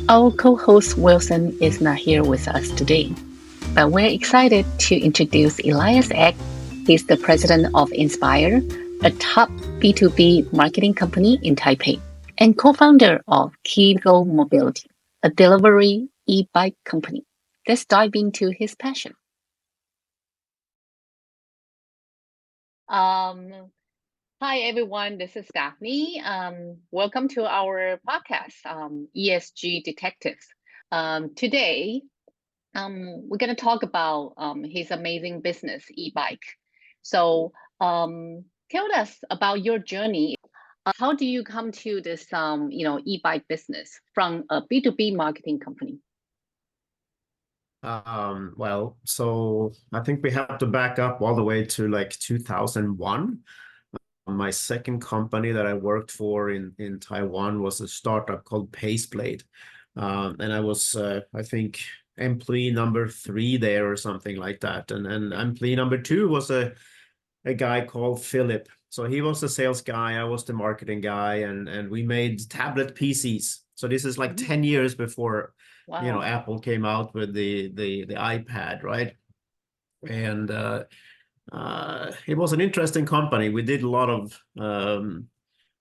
Our co-host Wilson is not here with us today, but we're excited to introduce Elias Ek. He's the president of Enspyre, a top B2B marketing company in Taipei, and co-founder of Keego Mobility, a delivery e-bike company. Let's dive into his passion. Hi, everyone. This is Daphne. Welcome to our podcast, ESG Detectives. Today, we're going to talk about his amazing business, e-bike. So tell us about your journey. How do you come to this, e-bike business from a B2B marketing company? So I think we have to back up all the way to like 2001. My second company that I worked for in Taiwan was a startup called Paceblade. And I was, I think, employee number 3 there or something like that. And employee number 2 was a guy called Philip. So he was the sales guy, I was the marketing guy, and we made tablet PCs. So this is like 10 years before, Wow. Apple came out with the iPad, right? And it was an interesting company. We did a lot of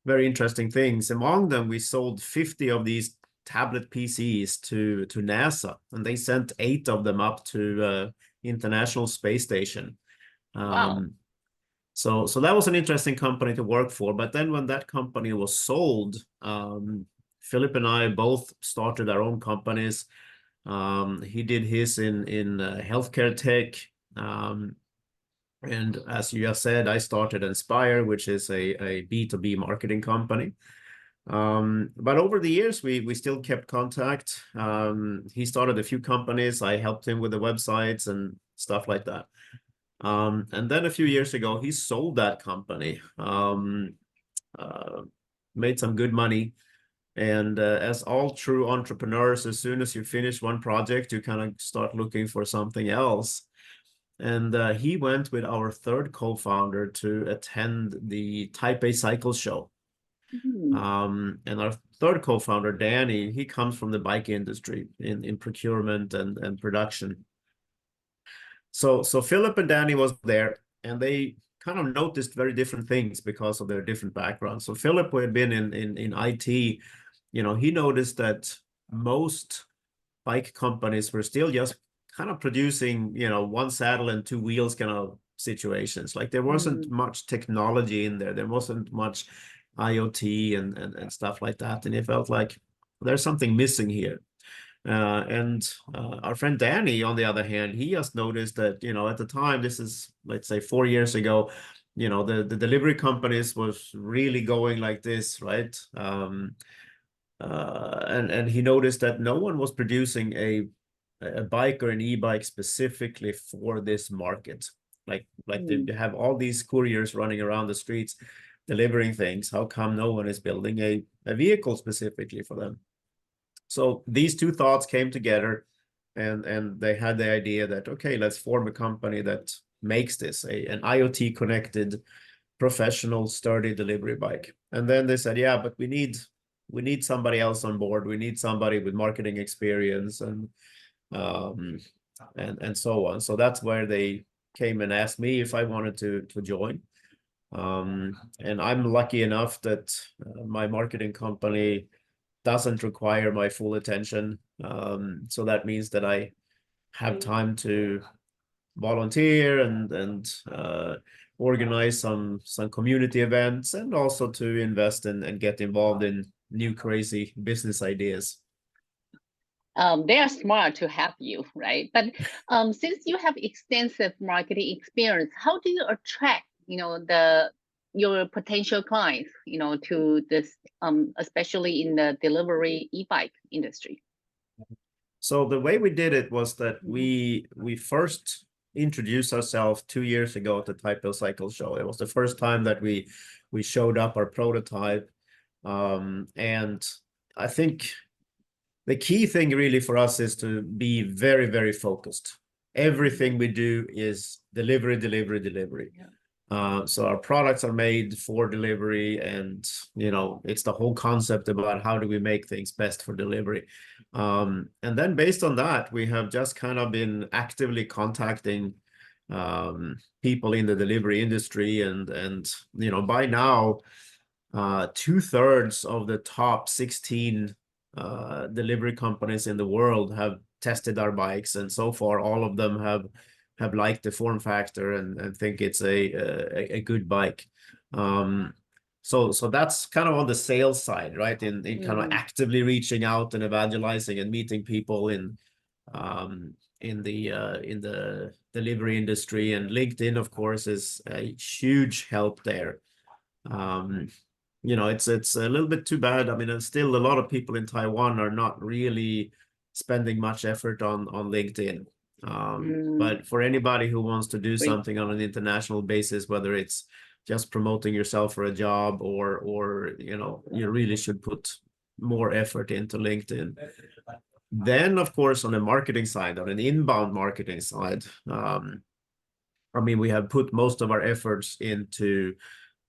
very interesting things. Among them, we sold 50 of these tablet PCs to NASA, and they sent 8 of them up to International Space Station. Wow. So that was an interesting company to work for. But then when that company was sold, Philip and I both started our own companies. He did his in healthcare tech. And as you just said, I started Enspyre, which is a B2B marketing company. But over the years, we still kept contact. He started a few companies. I helped him with the websites and stuff like that. And then a few years ago, he sold that company, made some good money. And as all true entrepreneurs, as soon as you finish one project, you kind of start looking for something else. And he went with our third co-founder to attend the Taipei Cycle Show. And our third co-founder, Danny, he comes from the bike industry in procurement and production. So Philip and Danny was there, and they kind of noticed very different things because of their different backgrounds. So Philip, who had been in IT, he noticed that most bike companies were still just kind of producing, one saddle and 2 wheels kind of situations. Like there wasn't much technology in there. There wasn't much IoT and stuff like that. And it felt like there's something missing here. And our friend Danny, on the other hand, he just noticed that, at the time, this is, let's say, 4 years ago, the delivery companies was really going like this, right? And he noticed that no one was producing a bike or an e-bike specifically for this market. Like they have all these couriers running around the streets delivering things. How come no one is building a vehicle specifically for them? So these two thoughts came together, and they had the idea that, okay, let's form a company that makes this an IoT connected professional sturdy delivery bike. And then they said, yeah, but we need somebody else on board. We need somebody with marketing experience and so on. So that's where they came and asked me if I wanted to join. And I'm lucky enough that my marketing company doesn't require my full attention. So that means that I have time to volunteer and organize some community events, and also to invest and get involved in new crazy business ideas. They are smart to have you, right? But since you have extensive marketing experience, how do you attract, your potential clients, to this, especially in the delivery e-bike industry? So the way we did it was that we first introduced ourselves 2 years ago at the Taipei Cycle Show. It was the first time that we showed up our prototype, and I think the key thing really for us is to be very, very focused. Everything we do is delivery. Yeah. So our products are made for delivery, and it's the whole concept about how do we make things best for delivery. And then based on that, we have just kind of been actively contacting people in the delivery industry, and by now 2/3 of the top 16 delivery companies in the world have tested our bikes, and so far all of them have liked the form factor and think it's a good bike. So that's kind of on the sales side, right? In kind of actively reaching out and evangelizing and meeting people in the delivery industry, and LinkedIn, of course, is a huge help there. It's a little bit too bad. I mean, still a lot of people in Taiwan are not really spending much effort on LinkedIn. But for anybody who wants to do something on an international basis, whether it's just promoting yourself for a job or you really should put more effort into LinkedIn. Then, of course, on the marketing side, on an inbound marketing side, I mean, we have put most of our efforts into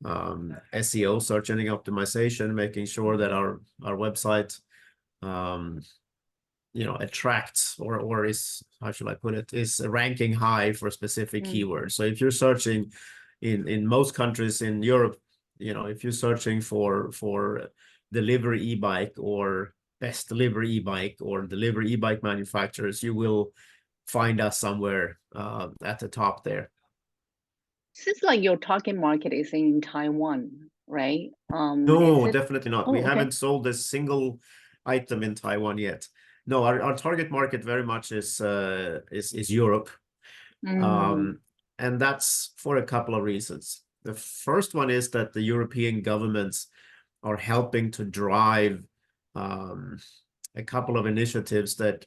SEO, search engine optimization, making sure that our website attracts or is, how should I put it, is ranking high for specific keywords. So if you're searching in most countries in Europe, if you're searching for delivery e-bike or best delivery e-bike or delivery e-bike manufacturers, you will find us somewhere at the top there. Seems like your target market is in Taiwan, right? No, definitely not. We okay. haven't sold a single item in Taiwan yet. No, our target market very much is Europe. And that's for a couple of reasons. The first one is that the European governments are helping to drive a couple of initiatives that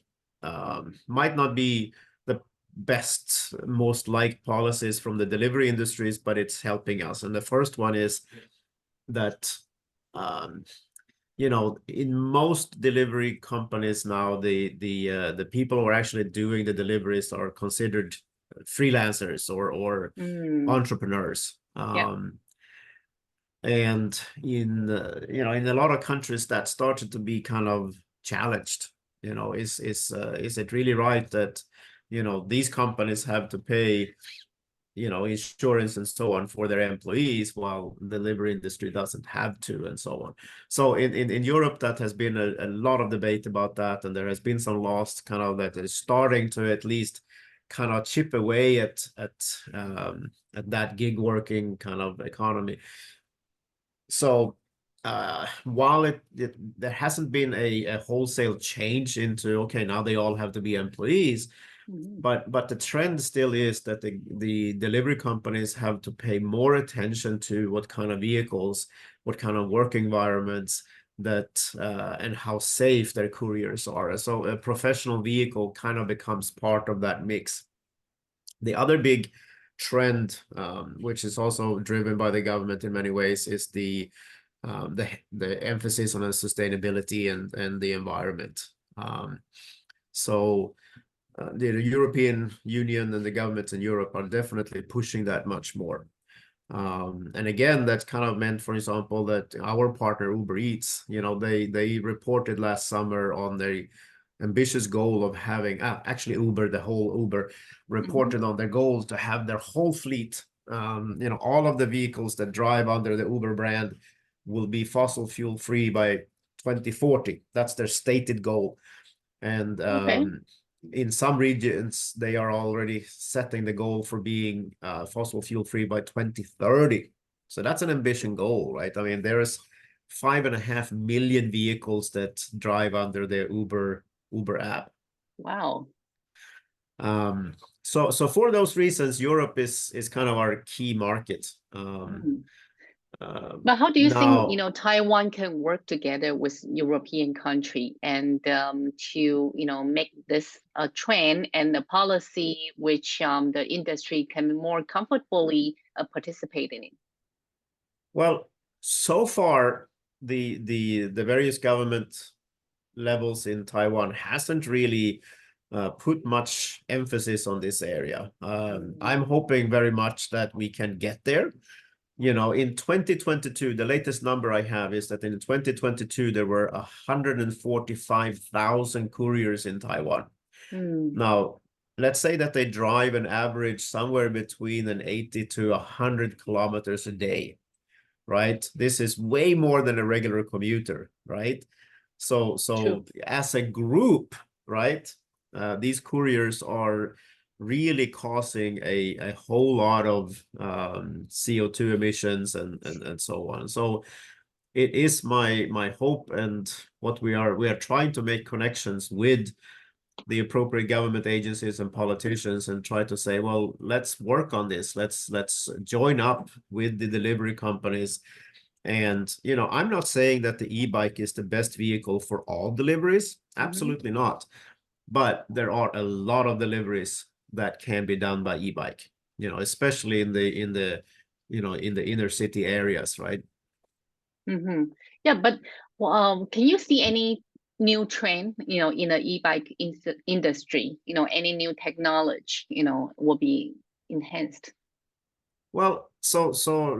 might not be the best, most liked policies from the delivery industries, but it's helping us. And the first one is that in most delivery companies now, the people who are actually doing the deliveries are considered freelancers or entrepreneurs. And in a lot of countries that started to be kind of challenged. Is it really right that these companies have to pay insurance and so on for their employees, while the delivery industry doesn't have to, and so on. So in Europe, that has been a lot of debate about that, and there has been some laws kind of that is starting to at least kind of chip away at that gig working kind of economy. So while there hasn't been a wholesale change into, okay, now they all have to be employees, but the trend still is that the delivery companies have to pay more attention to what kind of vehicles, what kind of work environments that and how safe their couriers are. So a professional vehicle kind of becomes part of that mix. The other big trend, which is also driven by the government in many ways, is the emphasis on sustainability and the environment. So the European Union and the governments in Europe are definitely pushing that much more. And again, that's kind of meant, for example, that our partner Uber Eats, they reported last summer on their ambitious goal of having, actually the whole Uber reported on their goal to have their whole fleet, all of the vehicles that drive under the Uber brand will be fossil fuel free by 2040. That's their stated goal. And in some regions, they are already setting the goal for being fossil fuel free by 2030. So that's an ambition goal, right? I mean, there is 5.5 million vehicles that drive under the Uber app. Wow. So for those reasons, Europe is kind of our key market. But how do you think Taiwan can work together with European country and to make this a trend and a policy which the industry can more comfortably participate in? Well, so far the various government levels in Taiwan hasn't really put much emphasis on this area. I'm hoping very much that we can get there. You know, in 2022, the latest number I have is that in 2022, there were 145,000 couriers in Taiwan. Now, let's say that they drive an average somewhere between 80 to 100 kilometers a day, right? This is way more than a regular commuter, right? So True. as a group, right, these couriers are really causing a whole lot of CO2 emissions and so on. So it is my hope, and what we are trying to make connections with the appropriate government agencies and politicians and try to say, well, let's work on this. Let's join up with the delivery companies. And, you know, I'm not saying that the e-bike is the best vehicle for all deliveries. Absolutely not. But there are a lot of deliveries that can be done by e-bike, you know, especially in the inner city areas, right? Yeah, but can you see any new trend, you know, in the e-bike industry? You know, any new technology, you know, will be enhanced? Well, so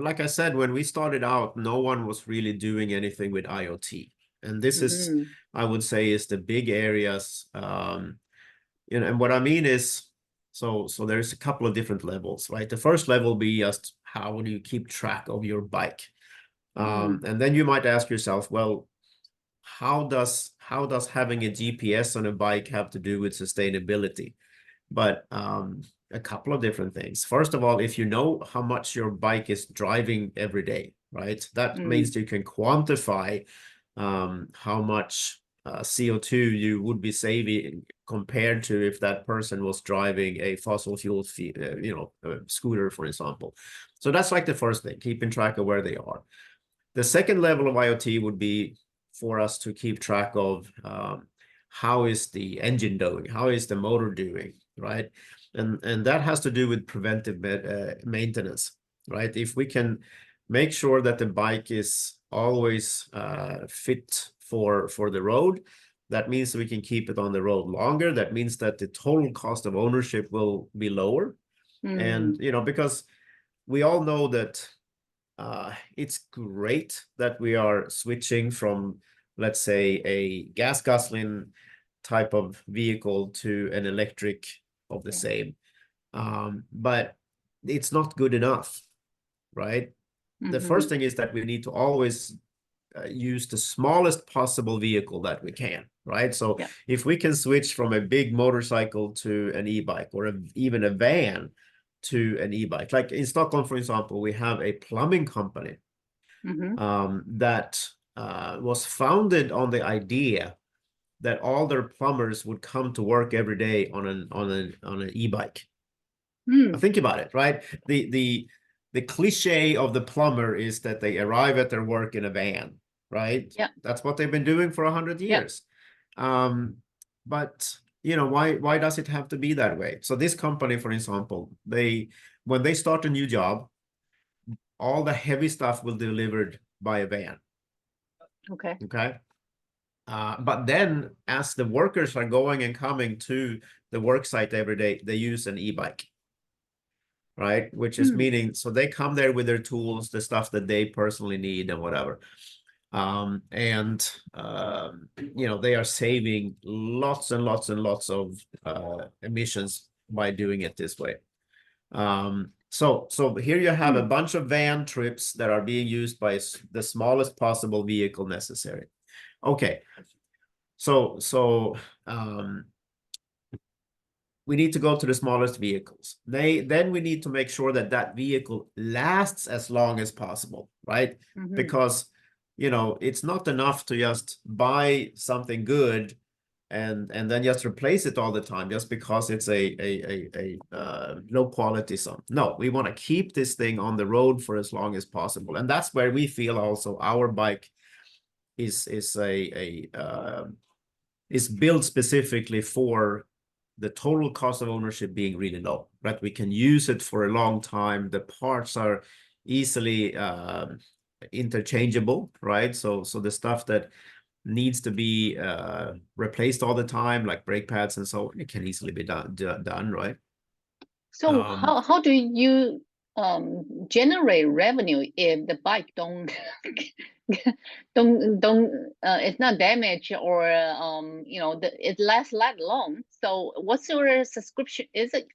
like I said, when we started out, no one was really doing anything with IoT. And this is, I would say, is the big areas. You know, and what I mean is, so there's a couple of different levels, right? The first level be just how do you keep track of your bike? And then you might ask yourself, well, how does having a GPS on a bike have to do with sustainability? But a couple of different things. First of all, if you know how much your bike is driving every day, right? That means you can quantify how much CO2 you would be saving compared to if that person was driving a fossil fuel, scooter, for example. So that's like the first thing, keeping track of where they are. The second level of IoT would be for us to keep track of how is the engine doing, how is the motor doing, right? And that has to do with preventive maintenance, right? If we can make sure that the bike is always fit for the road, that means we can keep it on the road longer. That means that the total cost of ownership will be lower. And, you know, because we all know that it's great that we are switching from, let's say, a gasoline type of vehicle to an electric of the same. But it's not good enough, right? The first thing is that we need to always use the smallest possible vehicle that we can, right? So if we can switch from a big motorcycle to an e-bike, or even a van to an e-bike, like in Stockholm, for example, we have a plumbing company that was founded on the idea that all their plumbers would come to work every day on an e-bike. Think about it, right? The cliche of the plumber is that they arrive at their work in a van, right? Yeah. That's what they've been doing for 100 years. But you know, why does it have to be that way? So this company, for example, when they start a new job, all the heavy stuff will be delivered by a van. Okay. But then as the workers are going and coming to the work site every day, they use an e-bike, right? Which is meaning, so they come there with their tools, the stuff that they personally need and whatever. You know, they are saving lots and lots and lots of emissions by doing it this way. So here you have a bunch of van trips that are being used by the smallest possible vehicle necessary. Okay, so we need to go to the smallest vehicles. Then we need to make sure that that vehicle lasts as long as possible, right? Because, you know, it's not enough to just buy something good and then just replace it all the time just because it's a low quality some. No, we want to keep this thing on the road for as long as possible. And that's where we feel also our bike is built specifically for the total cost of ownership being really low, right? We can use it for a long time. The parts are easily interchangeable, right? So the stuff that needs to be replaced all the time, like brake pads and so on, it can easily be done, right? So how do you generate revenue if the bike don't it's not damaged, or it lasts that long? So what's your subscription?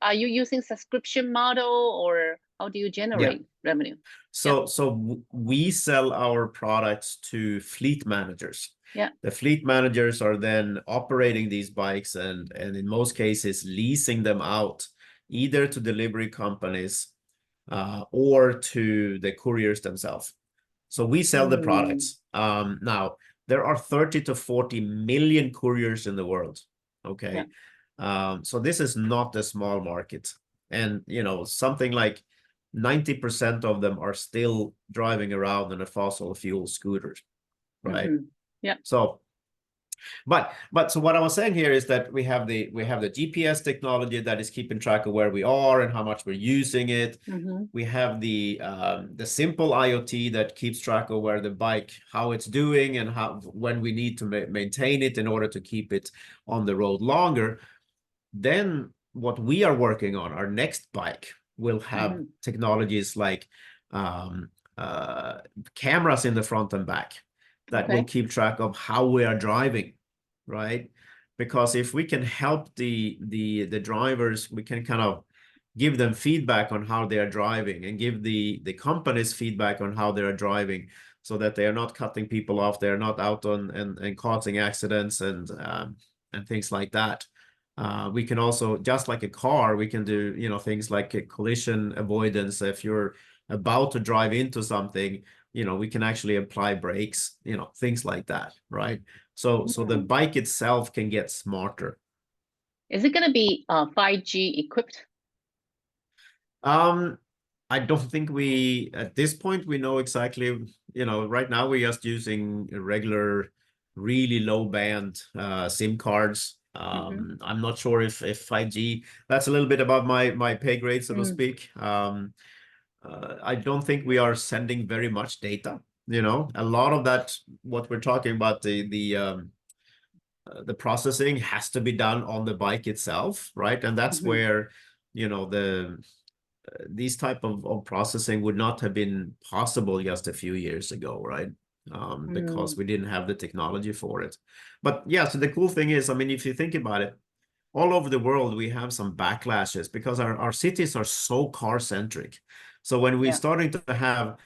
Are you using subscription model, or how do you generate revenue? So we sell our products to fleet managers. Yeah. The fleet managers are then operating these bikes and in most cases leasing them out either to delivery companies or to the couriers themselves. So we sell the products. Now, there are 30 to 40 million couriers in the world. Okay. Yeah. So this is not a small market. And, something like 90% of them are still driving around in a fossil fuel scooter, right? Yeah. So what I was saying here is that we have the GPS technology that is keeping track of where we are and how much we're using it. We have the simple IoT that keeps track of where the bike, how it's doing, and when we need to maintain it in order to keep it on the road longer. Then what we are working on, our next bike, will have technologies like cameras in the front and back that will keep track of how we are driving, right? Because if we can help the drivers, we can kind of give them feedback on how they are driving and give the companies feedback on how they are driving, so that they are not cutting people off, they're not out on and causing accidents and things like that. We can also, just like a car, we can do things like a collision avoidance. If you're about to drive into something, we can actually apply brakes, things like that, right? So the bike itself can get smarter. Is it going to be 5G equipped? I don't think at this point we know exactly. Right now we're just using regular, really low band SIM cards. I'm not sure if 5G, that's a little bit above my pay grade, so to speak. I don't think we are sending very much data. A lot of that, what we're talking about, the processing has to be done on the bike itself, right? And that's where these type of processing would not have been possible just a few years ago, right? Because we didn't have the technology for it. But yeah, so the cool thing is, if you think about it, all over the world we have some backlashes because our cities are so car centric. So when we're starting to have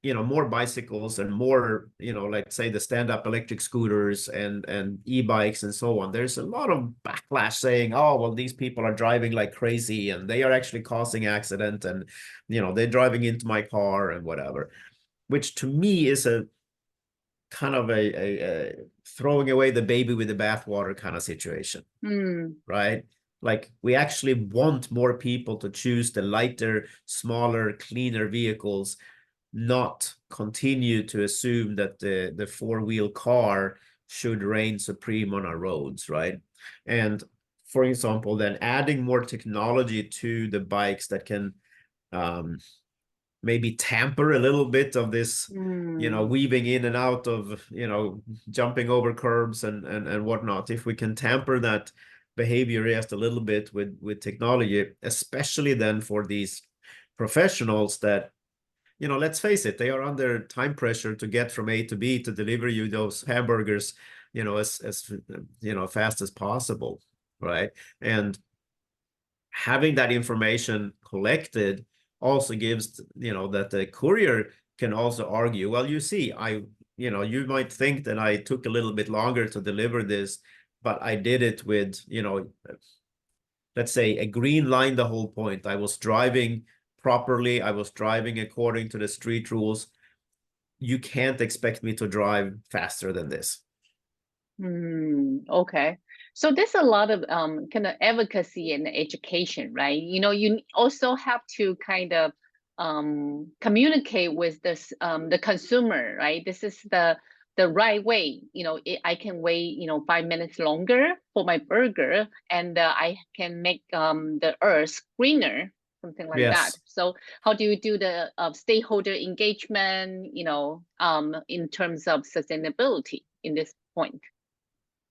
more bicycles and more like say the stand-up electric scooters and e-bikes and so on, there's a lot of backlash saying, oh well, these people are driving like crazy and they are actually causing accident and they're driving into my car and whatever, which to me is a kind of a throwing away the baby with the bathwater kind of situation. Right? Like we actually want more people to choose the lighter, smaller, cleaner vehicles, not continue to assume that the four-wheel car should reign supreme on our roads, right? And for example, then adding more technology to the bikes that can maybe tamper a little bit of this, weaving in and out of, jumping over curbs and whatnot. If we can tamper that behavior just a little bit with technology, especially then for these professionals that, let's face it, they are under time pressure to get from A to B to deliver you those hamburgers, as fast as possible, right? And having that information collected also gives, that the courier can also argue, well, you see, you might think that I took a little bit longer to deliver this, but I did it with, let's say a green line the whole point. I was driving properly. I was driving according to the street rules. You can't expect me to drive faster than this. Okay. So there's a lot of kind of advocacy and education, right? You also have to kind of communicate with the consumer, right? This is the right way. I can wait 5 minutes longer for my burger, and I can make the earth greener, something like that. So how do you do the stakeholder engagement, in terms of sustainability in this point?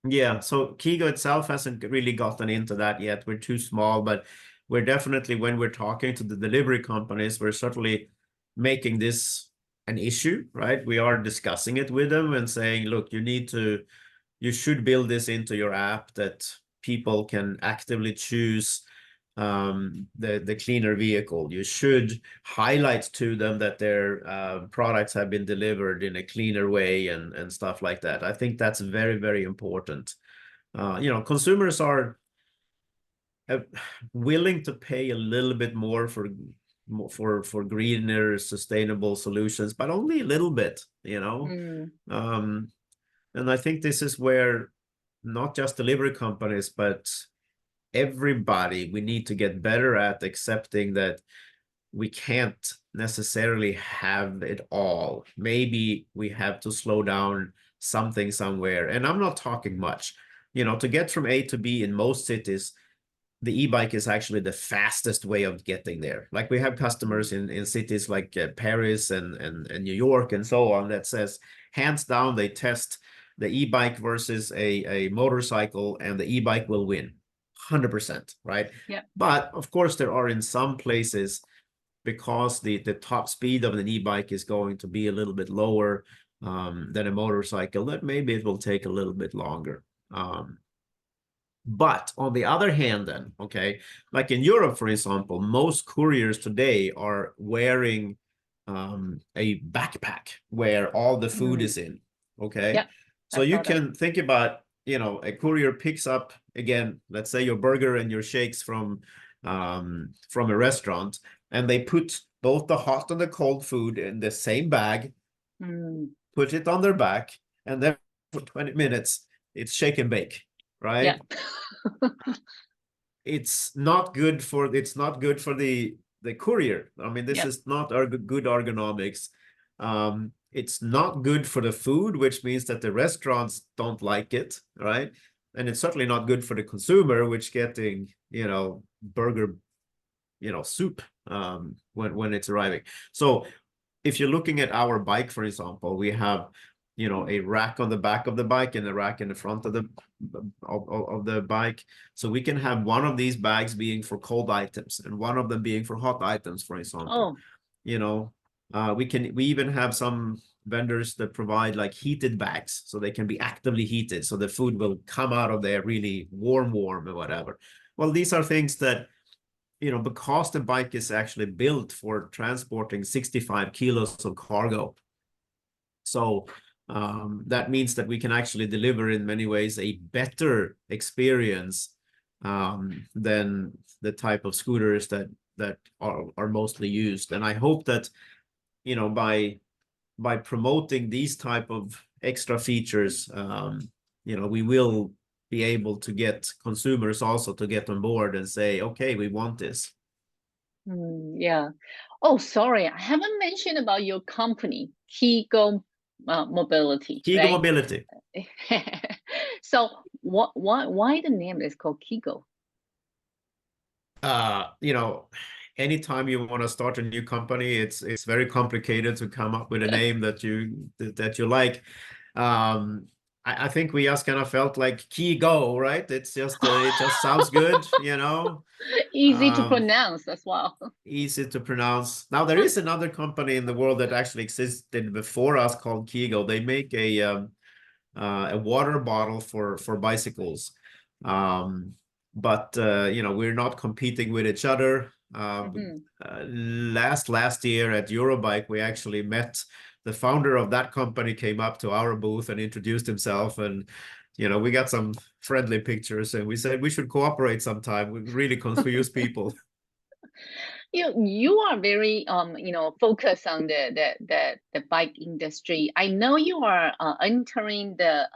Yeah, so Keego itself hasn't really gotten into that yet. We're too small, but we're definitely, when we're talking to the delivery companies, we're certainly making this an issue, right? We are discussing it with them and saying, look, you should build this into your app that people can actively choose the cleaner vehicle. You should highlight to them that their products have been delivered in a cleaner way and stuff like that. I think that's very, very important. Consumers are willing to pay a little bit more for greener, sustainable solutions, but only a little bit, and I think this is where not just delivery companies, but everybody, we need to get better at accepting that we can't necessarily have it all. Maybe we have to slow down something somewhere. And I'm not talking much. To get from A to B in most cities, the e-bike is actually the fastest way of getting there. Like we have customers in cities like Paris and New York and so on that says, hands down, they test the e-bike versus a motorcycle and the e-bike will win 100%, right? Yeah. But of course there are in some places, because the top speed of an e-bike is going to be a little bit lower than a motorcycle, that maybe it will take a little bit longer. But on the other hand then, okay, like in Europe, for example, most couriers today are wearing a backpack where all the food is in, okay? Yeah, so you can think about, a courier picks up, again, let's say your burger and your shakes from a restaurant, and they put both the hot and the cold food in the same bag, put it on their back, and then for 20 minutes, it's shake and bake, right? Yeah. It's not good for the courier. I mean, this is not good ergonomics. It's not good for the food, which means that the restaurants don't like it, right? And it's certainly not good for the consumer, which getting, burger, soup when it's arriving. So if you're looking at our bike, for example, we have, a rack on the back of the bike and a rack in the front of the bike. So we can have one of these bags being for cold items and one of them being for hot items, for example. We even have some vendors that provide like heated bags, so they can be actively heated, so the food will come out of there really warm or whatever. Well, these are things that, because the bike is actually built for transporting 65 kilos of cargo. So that means that we can actually deliver in many ways a better experience than the type of scooters that are mostly used. And I hope that, by promoting these type of extra features, we will be able to get consumers also to get on board and say, okay, we want this. Yeah. Oh, sorry, I haven't mentioned about your company, Keego Mobility. Keego right? Mobility. So why the name is called Keego? Anytime you want to start a new company, it's very complicated to come up with a name that you like. I think we just kind of felt like Keego, right? It just sounds good, Easy to pronounce as well. Easy to pronounce. Now there is another company in the world that actually existed before us called Keego. They make a water bottle for bicycles, but we're not competing with each other. Last year at Eurobike, we actually met the founder of that company, came up to our booth and introduced himself, and we got some friendly pictures, and we said we should cooperate sometime. We really confuse people. You are very focused on the bike industry. I know you are entering the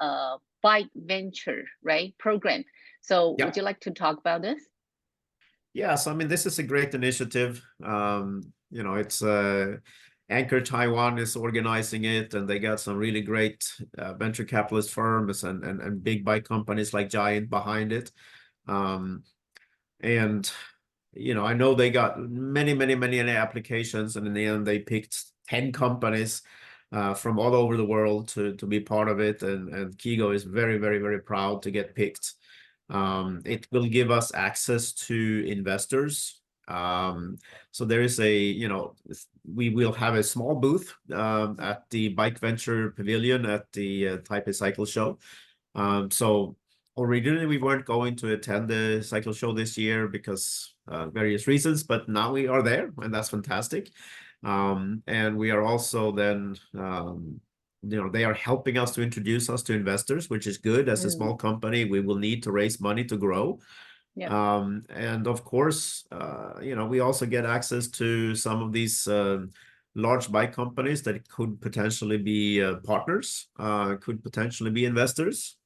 bike venture, right, program. So would you like to talk about this? Yes, I mean, this is a great initiative. It's Anchor Taiwan is organizing it, and they got some really great venture capitalist firms and big bike companies like Giant behind it. And I know they got many applications, and in the end they picked 10 companies. from all over the world to be part of it, and Keego is very, very, very proud to get picked. It will give us access to investors. So there is we will have a small booth at the Bike Venture Pavilion at the Taipei Cycle Show. So originally we weren't going to attend the cycle show this year because various reasons, but now we are there, and that's fantastic. And we are also then, they are helping us to introduce us to investors, which is good. As a small company, we will need to raise money to grow. Yeah. And of course, we also get access to some of these large bike companies that could potentially be partners, could potentially be investors.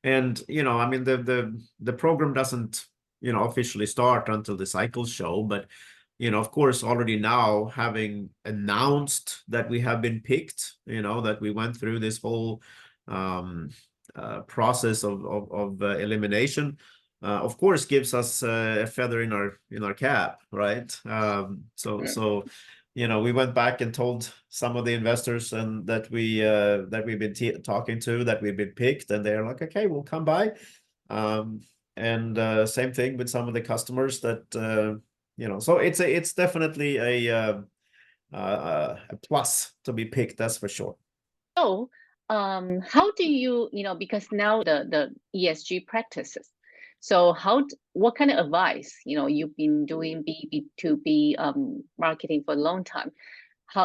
And I mean, the program doesn't officially start until the cycle show, but of course, already now, having announced that we have been picked, that we went through this whole process of elimination, of course, gives us a feather in our cap, right? So we went back and told some of the investors and that we've been talking to, that we've been picked, and they're like, okay, we'll come by. And same thing with some of the customers that so it's definitely a plus to be picked, that's for sure. So how do you, because now the ESG practices, so what kind of advice, you've been doing B2B marketing for a long time,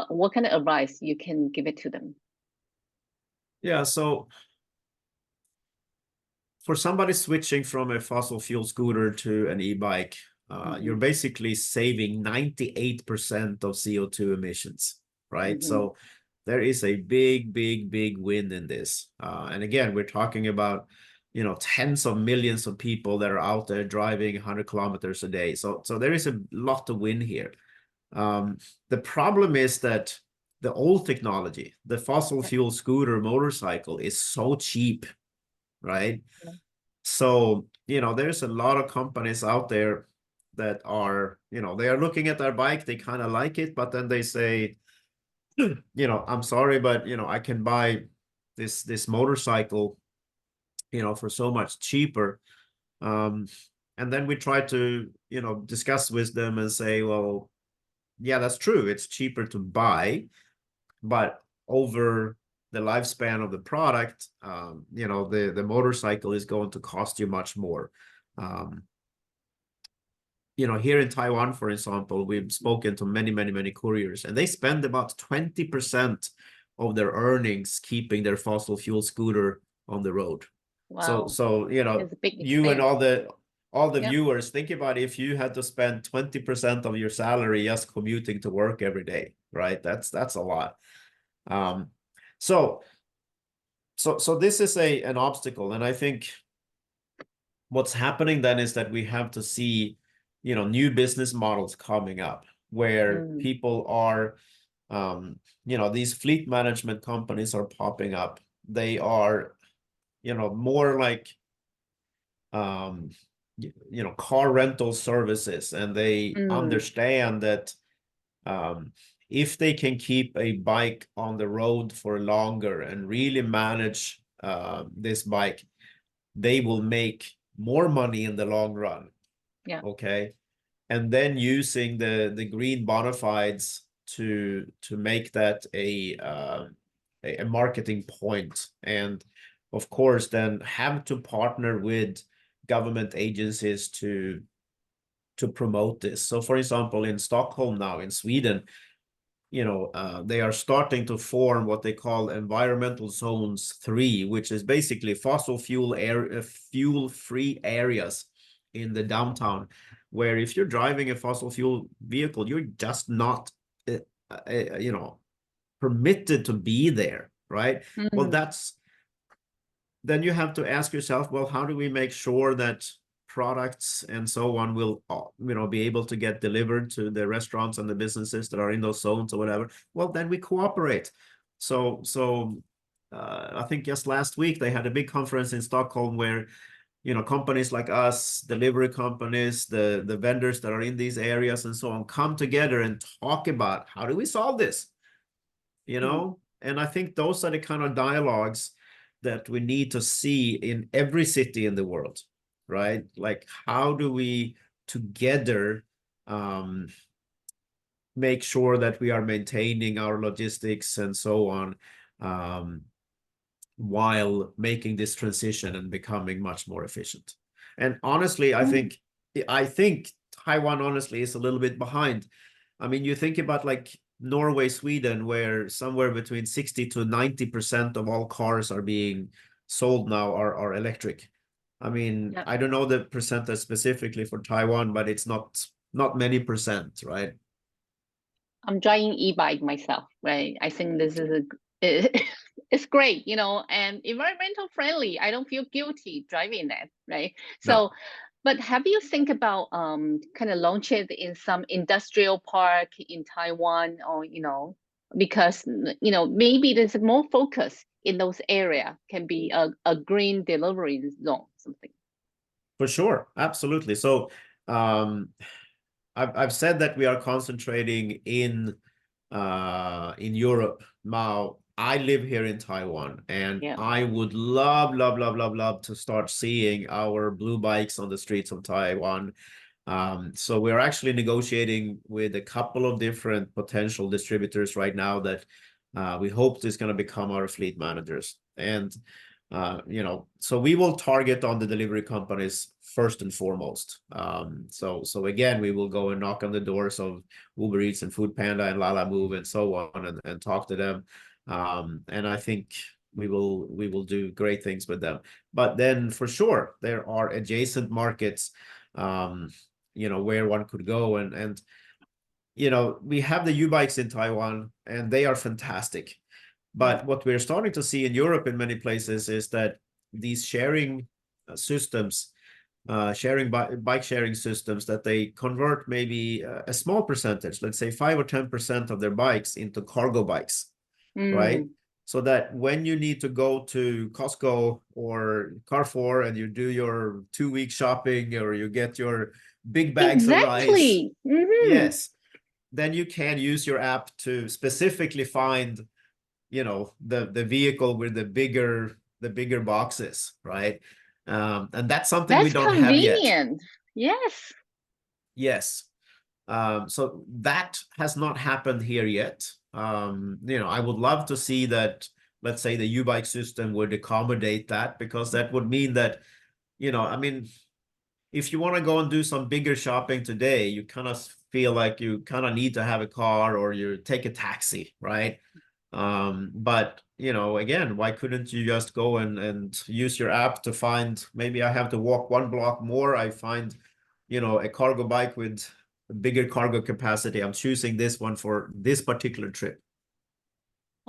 what kind of advice you can give it to them? Yeah, so for somebody switching from a fossil fuel scooter to an e-bike, you're basically saving 98% of CO2 emissions, right? So there is a big, big, big win in this. And again, we're talking about, tens of millions of people that are out there driving 100 kilometers a day. So there is a lot to win here. The problem is that the old technology, the fossil fuel scooter motorcycle, is so cheap, right? Yeah. So, there's a lot of companies out there that are, they are looking at their bike, they kind of like it, but then they say, I'm sorry, but, I can buy this motorcycle, for so much cheaper. And then we try to, discuss with them and say, well, yeah, that's true. It's cheaper to buy, but over the lifespan of the product, the motorcycle is going to cost you much more. Here in Taiwan, for example, we've spoken to many, many, many couriers, and they spend about 20% of their earnings keeping their fossil fuel scooter on the road. Wow. So you and all the viewers, think about if you had to spend 20% of your salary just commuting to work every day, right? That's a lot. So this is an obstacle, and I think what's happening then is that we have to see new business models coming up where people are, these fleet management companies are popping up. They are, more like, car rental services, and they understand that if they can keep a bike on the road for longer and really manage this bike, they will make more money in the long run. Yeah. Okay. And then using the green bona fides to make that a marketing point, and of course then have to partner with government agencies to promote this. So for example, in Stockholm now, in Sweden, they are starting to form what they call environmental zones 3, which is basically fossil fuel-free areas in the downtown, where if you're driving a fossil fuel vehicle, you're just not, permitted to be there, right? Well, then you have to ask yourself, well, how do we make sure that products and so on will, be able to get delivered to the restaurants and the businesses that are in those zones or whatever? Well, then we cooperate. So I think just last week they had a big conference in Stockholm where companies like us, delivery companies, the vendors that are in these areas and so on, come together and talk about how do we solve this, you know? And I think those are the kind of dialogues that we need to see in every city in the world, right? Like, how do we together make sure that we are maintaining our logistics and so on, while making this transition and becoming much more efficient. And honestly, I think Taiwan honestly is a little bit behind. I mean, you think about like Norway, Sweden, where somewhere between 60 to 90% of all cars are being sold now are electric. I mean, I don't know the percentage specifically for Taiwan, but it's not many percent, right? I'm driving e-bike myself, right? I think this is it's great, you know, and environmental friendly. I don't feel guilty driving that, right? So, No. but have you think about kind of launch it in some industrial park in Taiwan, or you know, because you know maybe there's more focus in those area, can be a green delivery zone, something. For sure, absolutely. So I've said that we are concentrating in Europe. Now I live here in Taiwan, and I would love to start seeing our blue bikes on the streets of Taiwan. So we're actually negotiating with a couple of different potential distributors right now that we hope is going to become our fleet managers. And you know, so we will target on the delivery companies first and foremost. So again, we will go and knock on the doors of Uber Eats and Food Panda and Lala Move and so on, and talk to them. And I think we will do great things with them. But then for sure, there are adjacent markets, you know, where one could go, and you know, we have the U-bikes in Taiwan, and they are fantastic. But what we're starting to see in Europe in many places is that these sharing systems, bike sharing systems, that they convert maybe a small percentage, let's say 5 or 10% of their bikes into cargo bikes, right? So that when you need to go to Costco or Carrefour and you do your 2-week shopping, or you get your big bags of rice, yes, then you can use your app to specifically find, you know, the vehicle with the bigger boxes, right? And that's something we don't have yet. Convenient. Yes. So that has not happened here yet. You know, I would love to see that, let's say the U-bike system would accommodate that, because that would mean that, you know, I mean, if you want to go and do some bigger shopping today, you kind of feel like you kind of need to have a car, or you take a taxi, right? But you know, again, why couldn't you just go and use your app to find, maybe I have to walk 1 block more, I find, you know, a cargo bike with a bigger cargo capacity, I'm choosing this one for this particular trip.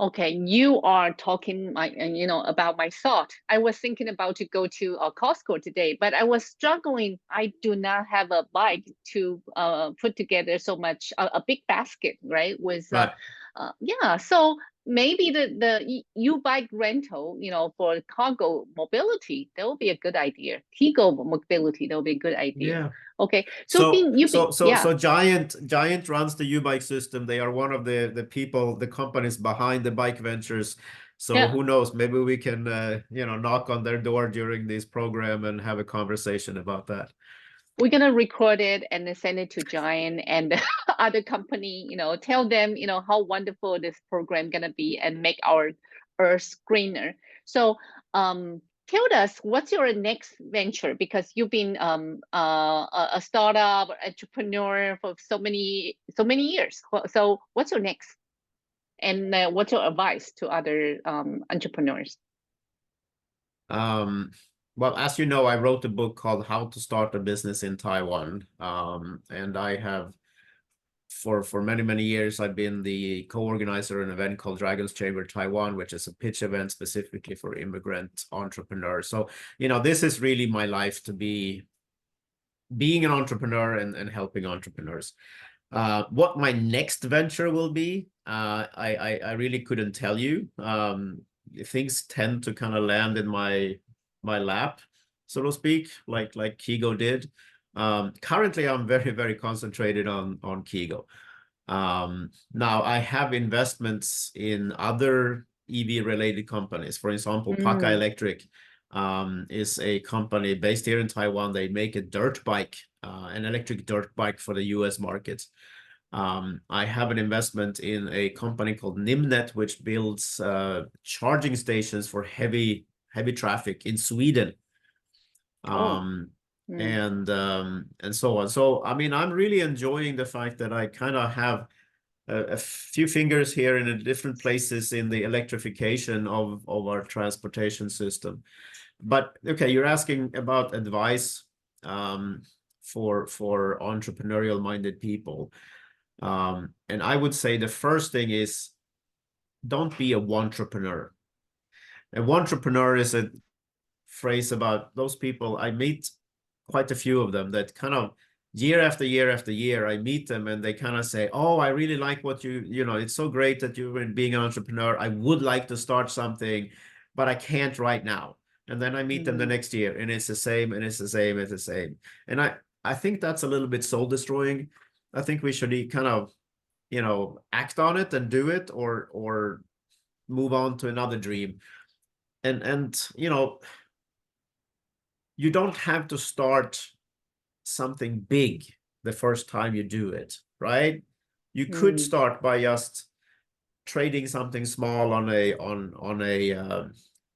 Okay, you are talking you know, about my thought. I was thinking about to go to Costco today, but I was struggling. I do not have a bike to put together so much a big basket, right? With yeah, so maybe the U-bike rental, you know, for cargo mobility, that would be a good idea. Keego Mobility, that would be a good idea. Yeah. Okay. So Giant runs the U-bike system. They are one of the people, the companies behind the bike ventures. So who knows, maybe we can you know, knock on their door during this program and have a conversation about that. We're gonna record it and then send it to Giant and the other company, you know, tell them, you know, how wonderful this program gonna be and make our earth greener. So tell us, what's your next venture? Because you've been a startup entrepreneur for so many years. So what's your next? And what's your advice to other entrepreneurs? Well, as you know, I wrote a book called How to Start a Business in Taiwan. And I have, for many years, I've been the co-organizer of an event called Dragon's Chamber Taiwan, which is a pitch event specifically for immigrant entrepreneurs. So, you know, this is really my life, to be being an entrepreneur and helping entrepreneurs. What my next venture will be, I really couldn't tell you. Things tend to kind of land in my lap, so to speak, like Keego did. Currently, I'm very concentrated on Keego. Now I have investments in other EV related companies. For example, Paka Electric is a company based here in Taiwan. They make a dirt bike, an electric dirt bike for the US market. I have an investment in a company called Nimnet, which builds charging stations for heavy traffic in Sweden. And so on. So I mean, I'm really enjoying the fact that I kind of have a few fingers here in different places in the electrification of our transportation system. But okay, you're asking about advice for entrepreneurial minded people. And I would say the first thing is, don't be a entrepreneur. An entrepreneur is a phrase about those people. I meet quite a few of them that kind of year after year after year, I meet them and they kind of say, oh, I really like what you know, it's so great that you're being an entrepreneur. I would like to start something, but I can't right now. And then I meet them the next year and it's the same and it's the same, it's the same. And I think that's a little bit soul destroying. I think we should kind of, you know, act on it and do it, or move on to another dream. And you know, you don't have to start something big the first time you do it, right? You could start by just trading something small on a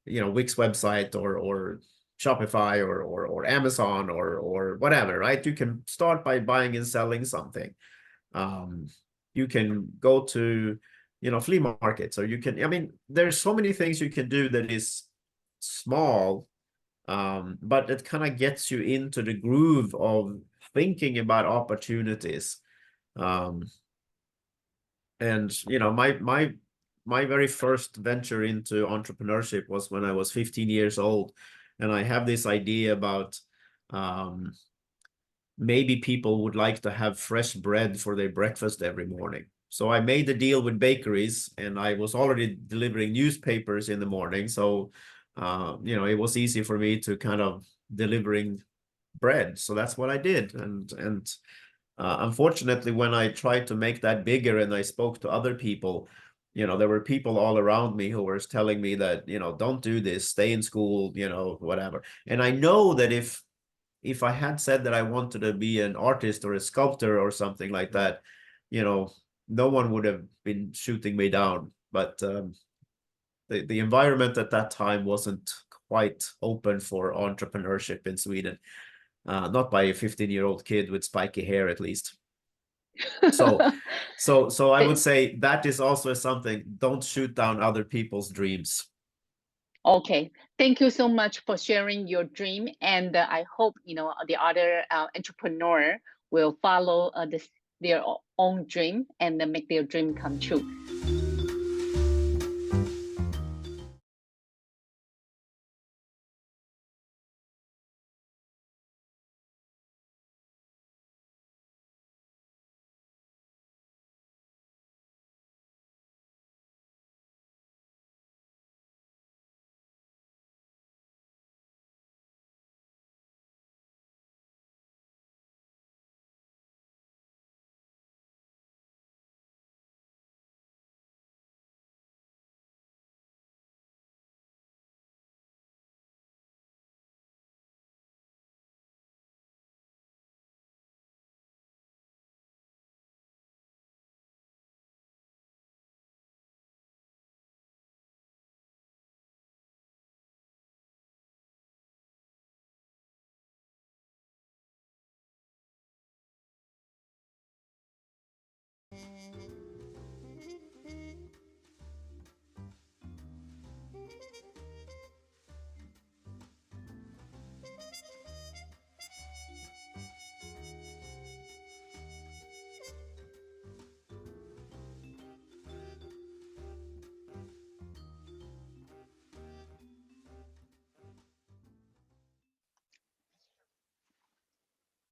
you know, Wix website or Shopify or Amazon or whatever, right? You can start by buying and selling something. You can go to, you know, flea markets, or you can, I mean, there's so many things you can do that is small, but it kind of gets you into the groove of thinking about opportunities. And you know, my very first venture into entrepreneurship was when I was 15 years old, and I have this idea about maybe people would like to have fresh bread for their breakfast every morning. So I made a deal with bakeries, and I was already delivering newspapers in the morning. So, you know, it was easy for me to kind of delivering bread. So that's what I did. And unfortunately, when I tried to make that bigger and I spoke to other people, you know, there were people all around me who were telling me that, you know, don't do this, stay in school, you know, whatever. And I know that if I had said that I wanted to be an artist or a sculptor or something like that, you know, no one would have been shooting me down. But the environment at that time wasn't quite open for entrepreneurship in Sweden. Not by a 15-year-old kid with spiky hair, at least. So I would say that is also something. Don't shoot down other people's dreams. Okay, thank you so much for sharing your dream, and I hope, you know, the other entrepreneur will follow their own dream and then make their dream come true.